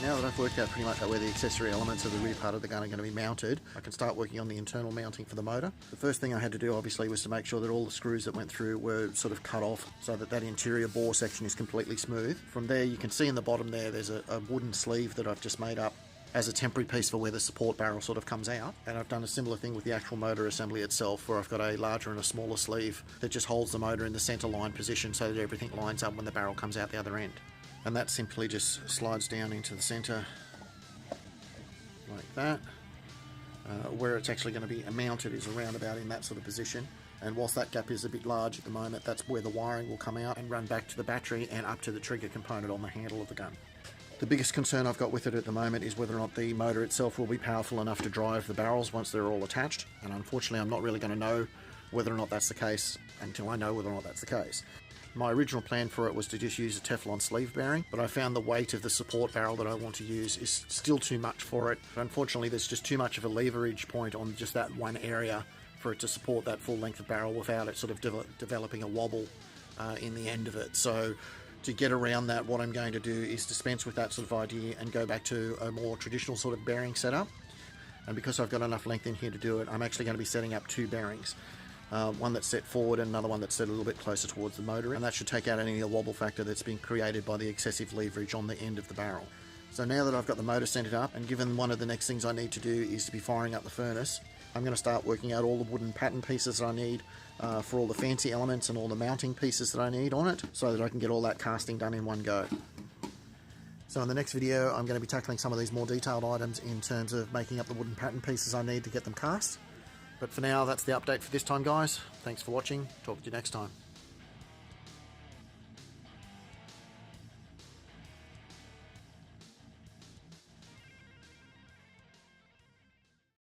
now that I've worked out pretty much where the accessory elements of the rear part of the gun are going to be mounted, I can start working on the internal mounting for the motor. The first thing I had to do obviously was to make sure that all the screws that went through were sort of cut off so that that interior bore section is completely smooth. From there you can see in the bottom there's a wooden sleeve that I've just made up as a temporary piece for where the support barrel sort of comes out. And I've done a similar thing with the actual motor assembly itself, where I've got a larger and a smaller sleeve that just holds the motor in the center line position so that everything lines up when the barrel comes out the other end. And that simply just slides down into the center like that. Where it's actually going to be mounted is around about in that sort of position. And whilst that gap is a bit large at the moment, that's where the wiring will come out and run back to the battery and up to the trigger component on the handle of the gun. The biggest concern I've got with it at the moment is whether or not the motor itself will be powerful enough to drive the barrels once they're all attached. And unfortunately I'm not really going to know whether or not that's the case until I know whether or not that's the case. My original plan for it was to just use a Teflon sleeve bearing, but I found the weight of the support barrel that I want to use is still too much for it. Unfortunately, there's just too much of a leverage point on just that one area for it to support that full length of barrel without it sort of developing a wobble in the end of it. So to get around that, what I'm going to do is dispense with that sort of idea and go back to a more traditional sort of bearing setup. And because I've got enough length in here to do it, I'm actually going to be setting up two bearings. One that's set forward and another one that's set a little bit closer towards the motor, and that should take out any of the wobble factor that's been created by the excessive leverage on the end of the barrel. So now that I've got the motor centered up, and given one of the next things I need to do is to be firing up the furnace, I'm going to start working out all the wooden pattern pieces that I need for all the fancy elements and all the mounting pieces that I need on it, so that I can get all that casting done in one go. So in the next video I'm going to be tackling some of these more detailed items in terms of making up the wooden pattern pieces I need to get them cast. But for now, that's the update for this time, guys. Thanks for watching. Talk to you next time.